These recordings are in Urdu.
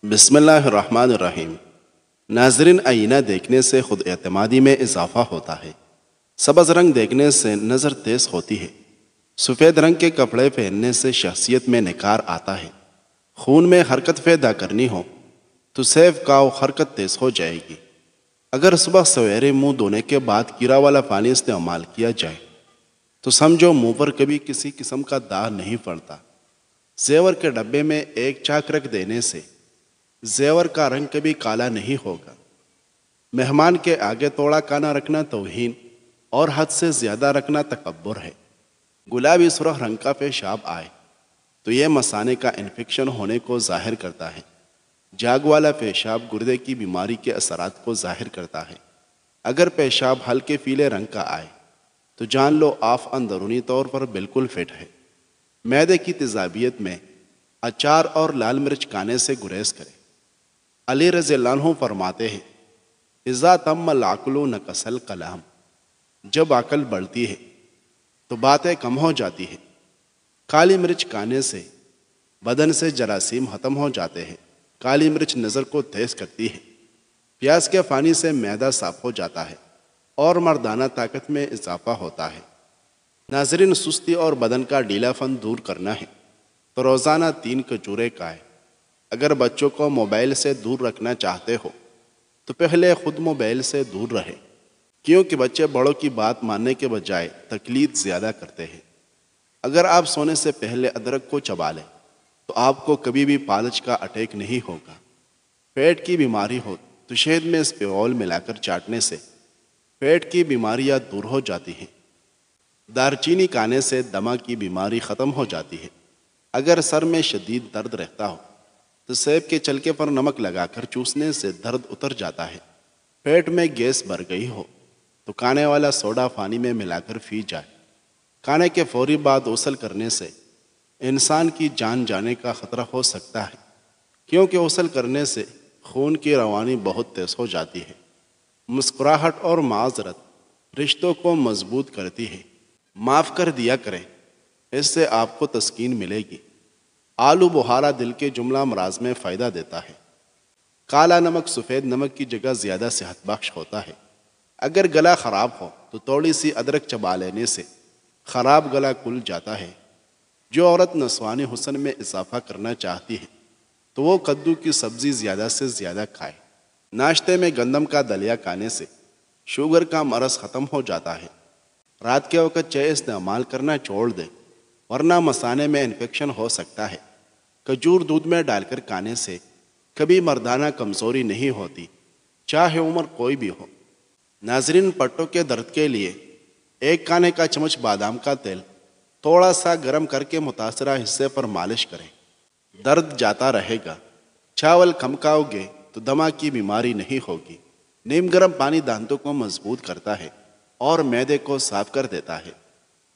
بسم اللہ الرحمن الرحیم۔ ناظرین، آئینہ دیکھنے سے خود اعتمادی میں اضافہ ہوتا ہے۔ سبز رنگ دیکھنے سے نظر تیز ہوتی ہے۔ سفید رنگ کے کپڑے پہننے سے شخصیت میں نکھار آتا ہے۔ خون میں حرکت پیدا کرنی ہو تو سیف کاؤ حرکت تیز ہو جائے گی۔ اگر صبح سویرے منہ دھونے کے بعد کیرا والا پانی استعمال کیا جائے تو سمجھو منہ پر کبھی کسی قسم کا داغ نہیں پڑتا۔ زیور کے ڈبے میں ایک چاک رکھ دینے سے زیور کا رنگ کبھی کالا نہیں ہوگا۔ مہمان کے آگے توڑا کانا رکھنا توہین اور حد سے زیادہ رکھنا تکبر ہے۔ گلابی سرخ رنگ کا پیشاب آئے تو یہ مثانے کا انفیکشن ہونے کو ظاہر کرتا ہے۔ جاگ والا پیشاب گردے کی بیماری کے اثرات کو ظاہر کرتا ہے۔ اگر پیشاب ہلکے پیلے رنگ کا آئے تو جان لو آپ اندرونی طور پر بالکل فٹ ہے۔ معدے کی تیزابیت میں اچار اور لال مرچ کھانے سے گریز کریں۔ علی رضی اللہ عنہ فرماتے ہیں، اذا تم العقل نقص الکلام، جب عقل بڑھتی ہے تو باتیں کم ہو جاتی ہیں۔ کالی مرچ کھانے سے بدن سے جراثیم ختم ہو جاتے ہیں۔ کالی مرچ نظر کو تیز کرتی ہے۔ پیاز کے پانی سے معدہ صاف ہو جاتا ہے اور مردانہ طاقت میں اضافہ ہوتا ہے۔ ناظرین، سستی اور بدن کا ڈھیلا پن دور کرنا ہے تو روزانہ 3 کھجوریں کھائیں۔ اگر بچوں کو موبائل سے دور رکھنا چاہتے ہو تو پہلے خود موبائل سے دور رہیں، کیونکہ بچے بڑوں کی بات ماننے کے بجائے تقلید زیادہ کرتے ہیں۔ اگر آپ سونے سے پہلے ادرک کو چبا لیں تو آپ کو کبھی بھی پالچ کا اٹیک نہیں ہوگا۔ پیٹ کی بیماری ہو تو شہد میں اسپیول ملا کر چاٹنے سے پیٹ کی بیماریاں دور ہو جاتی ہیں۔ دارچینی کھانے سے دمہ کی بیماری ختم ہو جاتی ہے۔ اگر سر میں شدید درد رہتا ہو تو سیب کے چھلکے پر نمک لگا کر چوسنے سے درد اتر جاتا ہے۔ پیٹ میں گیس بھر گئی ہو تو کھانے والا سوڈا پانی میں ملا کر پی جائے۔ کھانے کے فوری بعد غسل کرنے سے انسان کی جان جانے کا خطرہ ہو سکتا ہے، کیونکہ غسل کرنے سے خون کی روانی بہت تیز ہو جاتی ہے۔ مسکراہٹ اور معذرت رشتوں کو مضبوط کرتی ہے۔ معاف کر دیا کریں، اس سے آپ کو تسکین ملے گی۔ آلو بخارا دل کے جملہ امراض میں فائدہ دیتا ہے۔ کالا نمک سفید نمک کی جگہ زیادہ صحت بخش ہوتا ہے۔ اگر گلا خراب ہو تو تھوڑی سی ادرک چبا لینے سے خراب گلا کھل جاتا ہے۔ جو عورت نسوانی حسن میں اضافہ کرنا چاہتی ہے تو وہ کدو کی سبزی زیادہ سے زیادہ کھائے۔ ناشتے میں گندم کا دلیا کھانے سے شوگر کا مرض ختم ہو جاتا ہے۔ رات کے وقت چائے استعمال کرنا چھوڑ دیں، ورنہ مثانے میں انفیکشن ہو سکتا ہے۔ کھجور دودھ میں ڈال کر کھانے سے کبھی مردانہ کمزوری نہیں ہوتی، چاہے عمر کوئی بھی ہو۔ ناظرین، پٹوں کے درد کے لیے 1 کھانے کا چمچ بادام کا تیل تھوڑا سا گرم کر کے متاثرہ حصے پر مالش کریں، درد جاتا رہے گا۔ چاول کم کھاؤ گے تو دمہ کی بیماری نہیں ہوگی۔ نیم گرم پانی دانتوں کو مضبوط کرتا ہے اور معدے کو صاف کر دیتا ہے۔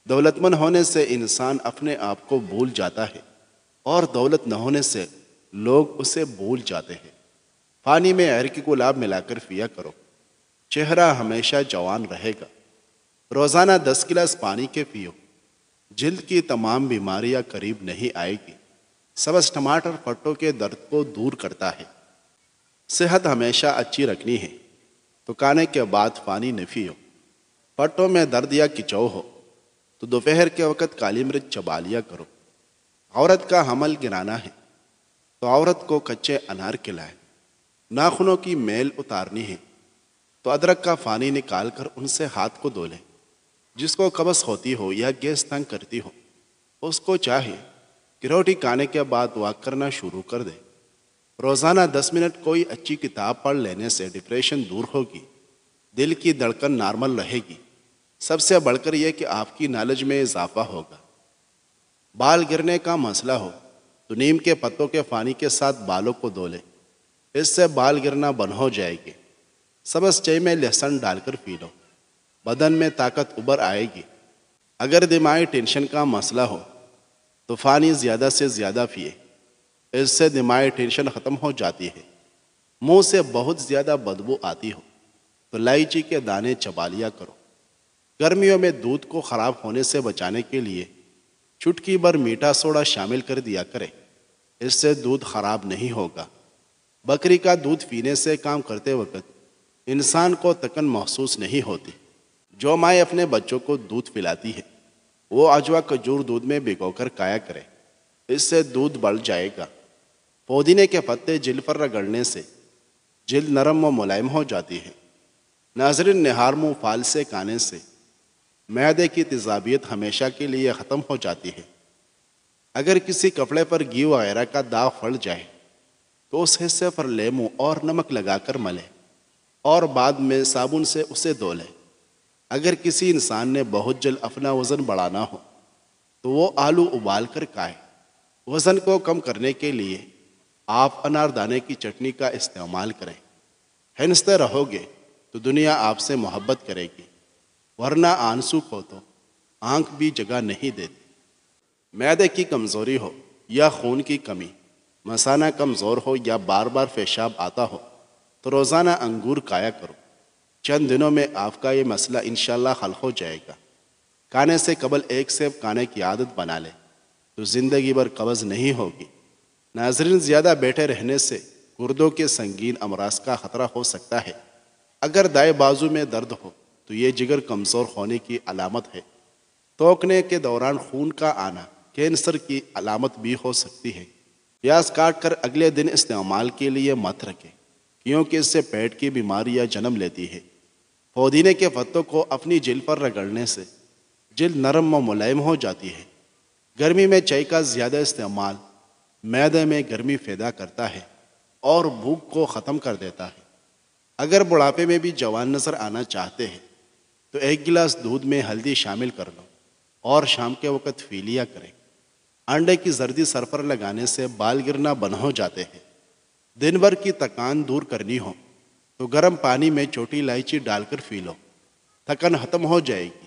دولت مند ہونے سے انسان اپنے آپ کو بھول جاتا ہے اور دولت نہ ہونے سے لوگ اسے بھول جاتے ہیں۔ پانی میں ارے کی گلاب ملا کر پیا کرو، چہرہ ہمیشہ جوان رہے گا۔ روزانہ 10 گلاس پانی کے پیو، جلد کی تمام بیماریاں قریب نہیں آئے گی۔ سبز ٹماٹر پٹوں کے درد کو دور کرتا ہے۔ صحت ہمیشہ اچھی رکھنی ہے تو کھانے کے بعد پانی نہ پیو۔ پٹوں میں درد یا کچو ہو تو دوپہر کے وقت کالی مرچ چبا لیا کرو۔ عورت کا حمل گرانا ہے تو عورت کو کچے انار کھلائے۔ ناخنوں کی میل اتارنی ہے تو ادرک کا پانی نکال کر ان سے ہاتھ کو دھو لیں۔ جس کو قبض ہوتی ہو یا گیس تنگ کرتی ہو اس کو چاہیے کہ روٹی کھانے کے بعد واک کرنا شروع کر دے۔ روزانہ 10 منٹ کوئی اچھی کتاب پڑھ لینے سے ڈپریشن دور ہوگی، دل کی دھڑکن نارمل رہے گی۔ سب سے بڑھ کر یہ کہ آپ کی نالج میں اضافہ ہوگا۔ بال گرنے کا مسئلہ ہو تو نیم کے پتوں کے پانی کے ساتھ بالوں کو دھو لیں، اس سے بال گرنا بند ہو جائے گی۔ سبز چائے میں لہسن ڈال کر پی لو، بدن میں طاقت ابھر آئے گی۔ اگر دماغی ٹینشن کا مسئلہ ہو تو پانی زیادہ سے زیادہ پیے، اس سے دماغی ٹینشن ختم ہو جاتی ہے۔ منہ سے بہت زیادہ بدبو آتی ہو تو الائچی کے دانے چبا لیا کرو۔ گرمیوں میں دودھ کو خراب ہونے سے بچانے کے لیے چٹکی بھر میٹھا سوڈا شامل کر دیا کریں، اس سے دودھ خراب نہیں ہوگا۔ بکری کا دودھ پینے سے کام کرتے وقت انسان کو تکن محسوس نہیں ہوتی۔ جو مائیں اپنے بچوں کو دودھ پلاتی ہے وہ اجوا کھجور دودھ میں بھگو کر کھایا کرے، اس سے دودھ بڑھ جائے گا۔ پودینے کے پتے جلد پر رگڑنے سے جلد نرم و ملائم ہو جاتی ہے۔ ناظرین، نہار منہ پھال سے کھانے سے معدے کی تیزابیت ہمیشہ کے لیے ختم ہو جاتی ہے۔ اگر کسی کپڑے پر گھی وغیرہ کا داغ پڑ جائے تو اس حصے پر لیموں اور نمک لگا کر ملے اور بعد میں صابن سے اسے دھو لے۔ اگر کسی انسان نے بہت جلد اپنا وزن بڑھانا ہو تو وہ آلو ابال کر کھائے۔ وزن کو کم کرنے کے لیے آپ انار دانے کی چٹنی کا استعمال کریں۔ ہنستے رہو گے تو دنیا آپ سے محبت کرے گی، ورنہ آنسو کو تو آنکھ بھی جگہ نہیں دیتی۔ معدے کی کمزوری ہو یا خون کی کمی، مثانہ کمزور ہو یا بار بار پیشاب آتا ہو تو روزانہ انگور کھایا کرو۔ چند دنوں میں آپ کا یہ مسئلہ انشاءاللہ حل ہو جائے گا۔ کھانے سے قبل ایک سیب کھانے کی عادت بنا لے تو زندگی بھر قبض نہیں ہوگی۔ ناظرین، زیادہ بیٹھے رہنے سے گردوں کے سنگین امراض کا خطرہ ہو سکتا ہے۔ اگر دائیں بازو میں درد ہو تو یہ جگر کمزور ہونے کی علامت ہے۔ توکنے کے دوران خون کا آنا کینسر کی علامت بھی ہو سکتی ہے۔ پیاز کاٹ کر اگلے دن استعمال کے لیے مت رکھیں، کیونکہ اس سے پیٹ کی بیماریاں جنم لیتی ہے۔ پودینے کے پتوں کو اپنی جلد پر رگڑنے سے جلد نرم و ملائم ہو جاتی ہے۔ گرمی میں چائے کا زیادہ استعمال معدے میں گرمی پیدا کرتا ہے اور بھوک کو ختم کر دیتا ہے۔ اگر بڑھاپے میں بھی جوان نظر آنا چاہتے ہیں تو ایک گلاس دودھ میں ہلدی شامل کر لو اور شام کے وقت پی لیا کریں۔ انڈے کی زردی سر پر لگانے سے بال گرنا بند ہو جاتے ہیں۔ دن بھر کی تکان دور کرنی ہو تو گرم پانی میں چھوٹی الائچی ڈال کر پی لو، تھکن ختم ہو جائے گی۔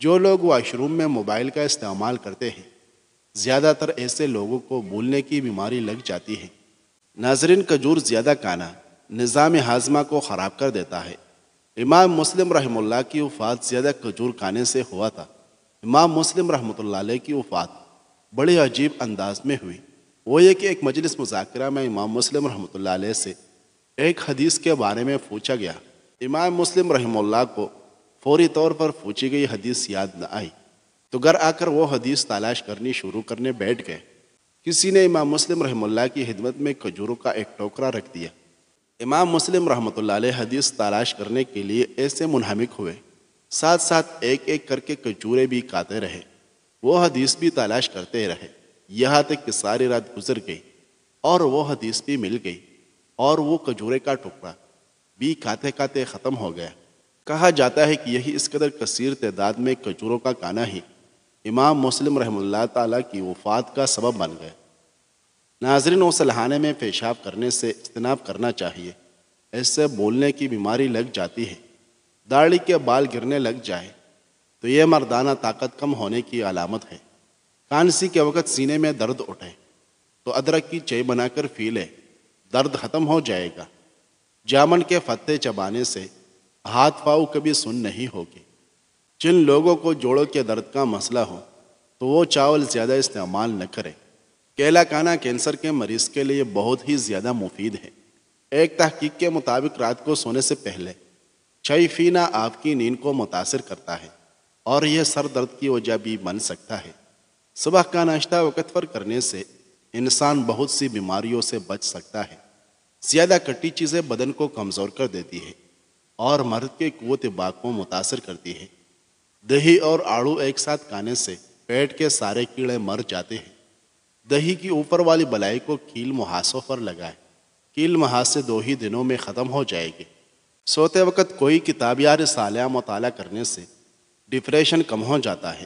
جو لوگ واش روم میں موبائل کا استعمال کرتے ہیں، زیادہ تر ایسے لوگوں کو بھولنے کی بیماری لگ جاتی ہے۔ ناظرین، کھجور زیادہ کھانا نظام ہاضمہ کو خراب کر دیتا ہے۔ امام مسلم رحمہ اللہ کی وفات زیادہ کھجور کھانے سے ہوا تھا۔ امام مسلم رحمۃ اللہ علیہ کی وفات بڑے عجیب انداز میں ہوئی۔ وہ یہ کہ ایک مجلس مذاکرہ میں امام مسلم رحمۃ اللہ علیہ سے ایک حدیث کے بارے میں پوچھا گیا۔ امام مسلم رحمہ اللہ کو فوری طور پر پوچھی گئی حدیث یاد نہ آئی تو گھر آ کر وہ حدیث تلاش کرنے بیٹھ گئے۔ کسی نے امام مسلم رحمہ اللہ کی خدمت میں کھجوروں کا ایک ٹوکرا رکھ دیا۔ امام مسلم رحمۃ اللہ علیہ حدیث تلاش کرنے کے لیے ایسے منہمک ہوئے، ساتھ ساتھ ایک ایک کر کے کھجوریں بھی کھاتے رہے۔ وہ حدیث بھی تلاش کرتے رہے، یہاں تک کہ ساری رات گزر گئی اور وہ حدیث بھی مل گئی اور وہ کھجورے کا ٹکڑا بھی کھاتے کھاتے ختم ہو گیا۔ کہا جاتا ہے کہ یہی اس قدر کثیر تعداد میں کھجوروں کا کھانا ہی امام مسلم رحمہ اللہ تعالیٰ کی وفات کا سبب بن گیا۔ ناظرین، غسلخانے میں پیشاب کرنے سے اجتناب کرنا چاہیے، اس سے بولنے کی بیماری لگ جاتی ہے۔ داڑھی کے بال گرنے لگ جائے تو یہ مردانہ طاقت کم ہونے کی علامت ہے۔ کھانسی کے وقت سینے میں درد اٹھے تو ادرک کی چائے بنا کر پی لے، درد ختم ہو جائے گا۔ جامن کے پتے چبانے سے ہاتھ پاؤں کبھی سن نہیں ہوگی۔ جن لوگوں کو جوڑوں کے درد کا مسئلہ ہو تو وہ چاول زیادہ استعمال نہ کریں۔ کیلا کھانا کینسر کے مریض کے لیے بہت ہی زیادہ مفید ہے۔ ایک تحقیق کے مطابق رات کو سونے سے پہلے چائے پینا آپ کی نیند کو متاثر کرتا ہے اور یہ سر درد کی وجہ بھی بن سکتا ہے۔ صبح کا ناشتہ وقت پر کرنے سے انسان بہت سی بیماریوں سے بچ سکتا ہے۔ زیادہ کھٹی چیزیں بدن کو کمزور کر دیتی ہے اور مرد کے قوت باق کو متاثر کرتی ہے۔ دہی اور آڑو ایک ساتھ کھانے سے پیٹ کے سارے کیڑے مر جاتے ہیں۔ دہی کی اوپر والی بلائی کو کیل محاسوں پر لگائے، کیل محاسے 2 ہی دنوں میں ختم ہو جائے گی۔ سوتے وقت کوئی کتاب یا رسالہ مطالعہ کرنے سے ڈپریشن کم ہو جاتا ہے۔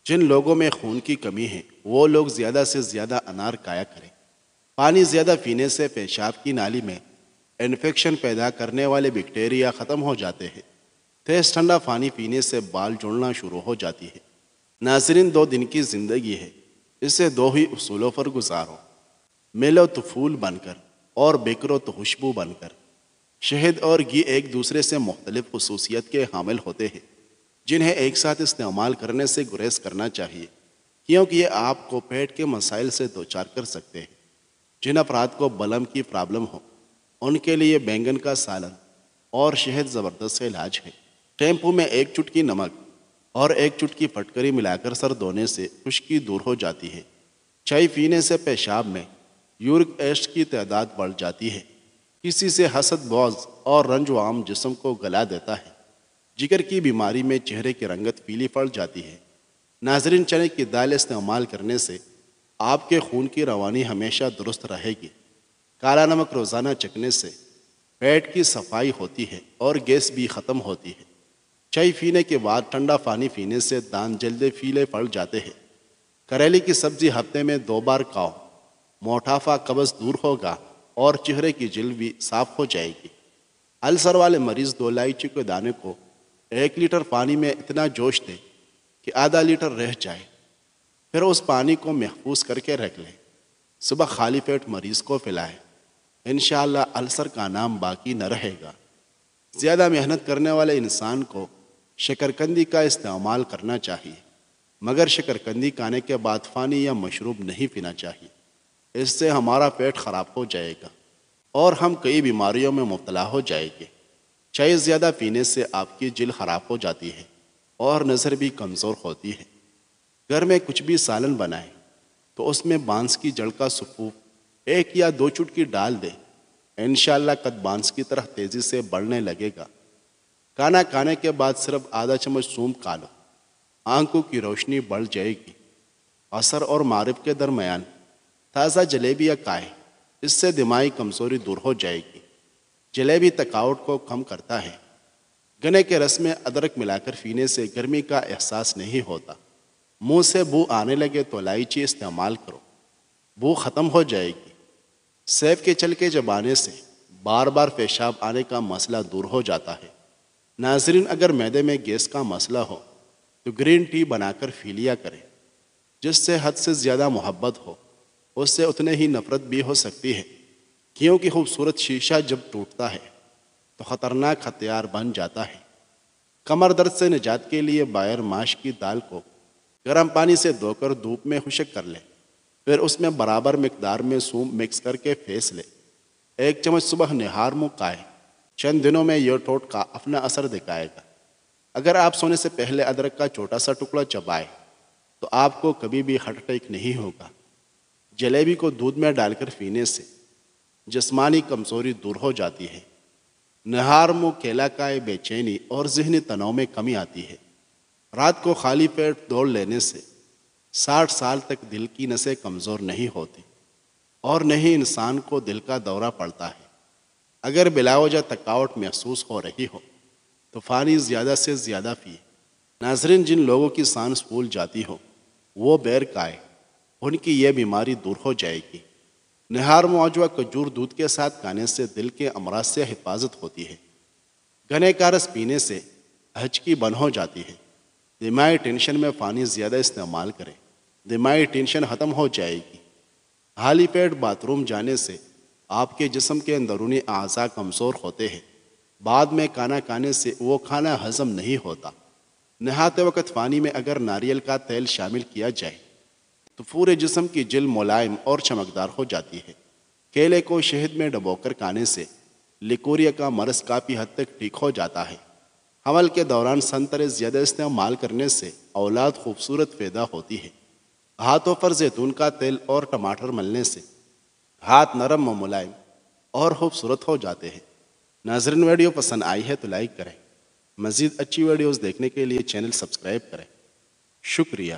جن لوگوں میں خون کی کمی ہے وہ لوگ زیادہ سے زیادہ انار کھایا کریں۔ پانی زیادہ پینے سے پیشاب کی نالی میں انفیکشن پیدا کرنے والے بیکٹیریا ختم ہو جاتے ہیں۔ تیز ٹھنڈا پانی پینے سے بال جڑنا شروع ہو جاتی ہے۔ ناظرین، 2 دن کی زندگی ہے، اسے 2 ہی اصولوں پر گزارو: ملو تو پھول بن کر اور بکھرو تو خوشبو بن کر۔ شہد اور گھی ایک دوسرے سے مختلف خصوصیت کے حامل ہوتے ہیں، جنہیں ایک ساتھ استعمال کرنے سے گریز کرنا چاہیے، کیونکہ یہ آپ کو پیٹ کے مسائل سے دوچار کر سکتے ہیں۔ جن افراد کو بلم کی پرابلم ہو ان کے لیے بینگن کا سالن اور شہد زبردست علاج ہے۔ شیمپو میں 1 چٹکی نمک اور 1 چٹکی پھٹکری ملا کر سر دھونے سے خشکی دور ہو جاتی ہے۔ چائے پینے سے پیشاب میں یورک ایسڈ کی تعداد بڑھ جاتی ہے۔ کسی سے حسد، بغض اور رنج و غم جسم کو گلا دیتا ہے۔ جگر کی بیماری میں چہرے کی رنگت پیلی پڑ جاتی ہے۔ ناظرین، چنے کی دال استعمال کرنے سے آپ کے خون کی روانی ہمیشہ درست رہے گی۔ کالا نمک روزانہ چکھنے سے پیٹ کی صفائی ہوتی ہے اور گیس بھی ختم ہوتی ہے۔ چائے پینے کے بعد ٹھنڈا پانی پینے سے دانت جلدی پیلے پڑ جاتے ہیں۔ کریلے کی سبزی ہفتے میں 2 بار کھاؤ، موٹاپا قبض دور ہوگا اور چہرے کی جلد بھی صاف ہو جائے گی۔ السر والے مریض 2 الائچی کے دانے کو 1 لیٹر پانی میں اتنا جوش دیں کہ آدھا لیٹر رہ جائے، پھر اس پانی کو محفوظ کر کے رکھ لیں۔ صبح خالی پیٹ مریض کو پلائیں، انشاءاللہ السر کا نام باقی نہ رہے گا۔ زیادہ محنت کرنے والے انسان کو شکرکندی کا استعمال کرنا چاہیے، مگر شکرکندی کھانے کے بعد پانی یا مشروب نہیں پینا چاہیے۔ اس سے ہمارا پیٹ خراب ہو جائے گا اور ہم کئی بیماریوں میں مبتلا ہو جائیں گے۔ چائے زیادہ پینے سے آپ کی جلد خراب ہو جاتی ہے اور نظر بھی کمزور ہوتی ہے۔ گھر میں کچھ بھی سالن بنائیں تو اس میں بانس کی جڑ کا سفوف 1 یا 2 چٹکی ڈال دیں، انشاءاللہ قد بانس کی طرح تیزی سے بڑھنے لگے گا۔ کھانا کھانے کے بعد صرف آدھا چمچ سونف کھا لو، آنکھوں کی روشنی بڑھ جائے گی۔ عصر اور مغرب کے درمیان تازہ جلیبیاں کھائیں، اس سے دماغی کمزوری دور ہو جائے گی۔ جلیبی تھکاوٹ کو کم کرتا ہے۔ گنے کے رس میں ادرک ملا کر پینے سے گرمی کا احساس نہیں ہوتا۔ منہ سے بو آنے لگے تو الائچی استعمال کرو، بو ختم ہو جائے گی۔ سیب کے چھلکے چبانے سے بار بار پیشاب آنے کا مسئلہ دور ہو جاتا ہے۔ ناظرین، اگر معدے میں گیس کا مسئلہ ہو تو گرین ٹی بنا کر پی لیا کریں۔ جس سے حد سے زیادہ محبت ہو اس سے اتنے ہی نفرت بھی ہو سکتی ہے، کیونکہ خوبصورت شیشہ جب ٹوٹتا ہے تو خطرناک ہتھیار بن جاتا ہے۔ کمر درد سے نجات کے لیے باہر ماش کی دال کو گرم پانی سے دھو کر دھوپ میں خشک کر لیں، پھر اس میں برابر مقدار میں سونف مکس کر کے پھینس لیں۔ 1 چمچ صبح نہار منہ کھائیں، چند دنوں میں یہ ٹوٹکا اپنا اثر دکھائے گا۔ اگر آپ سونے سے پہلے ادرک کا چھوٹا سا ٹکڑا چبائیں تو آپ کو کبھی بھی ہارٹ اٹیک نہیں ہوگا۔ جلیبی کو دودھ میں ڈال کر پینے سے جسمانی کمزوری دور ہو جاتی ہے۔ نہار منہ کیلا کھائے، بے چینی اور ذہنی تناؤ میں کمی آتی ہے۔ رات کو خالی پیٹ دوڑ لینے سے 60 سال تک دل کی نسیں کمزور نہیں ہوتی اور نہ ہی انسان کو دل کا دورہ پڑتا ہے۔ اگر بلا وجہ تھکاوٹ محسوس ہو رہی ہو تو پانی زیادہ سے زیادہ پیے۔ ناظرین، جن لوگوں کی سانس پھول جاتی ہو وہ بیر کھائے، ان کی یہ بیماری دور ہو جائے گی۔ نہار معجوہ کھجور دودھ کے ساتھ کھانے سے دل کے امراض سے حفاظت ہوتی ہے۔ گنے کا رس پینے سے ہچکی بند ہو جاتی ہے۔ دماغی ٹینشن میں پانی زیادہ استعمال کریں، دماغی ٹینشن ختم ہو جائے گی۔ خالی پیٹ باتھ روم جانے سے آپ کے جسم کے اندرونی اعضاء کمزور ہوتے ہیں، بعد میں کھانا کھانے سے وہ کھانا ہضم نہیں ہوتا۔ نہاتے وقت پانی میں اگر ناریل کا تیل شامل کیا جائے تو پورے جسم کی جلد ملائم اور چمکدار ہو جاتی ہے۔ کیلے کو شہد میں ڈبو کر کھانے سے لیکوریا کا مرض کافی حد تک ٹھیک ہو جاتا ہے۔ حمل کے دوران سنترے زیادہ استعمال کرنے سے اولاد خوبصورت پیدا ہوتی ہے۔ ہاتھوں پر زیتون کا تیل اور ٹماٹر ملنے سے ہاتھ نرم و ملائم اور خوبصورت ہو جاتے ہیں۔ ناظرین، ویڈیو پسند آئی ہے تو لائک کریں، مزید اچھی ویڈیوز دیکھنے کے لیے چینل سبسکرائب کریں۔ شکریہ۔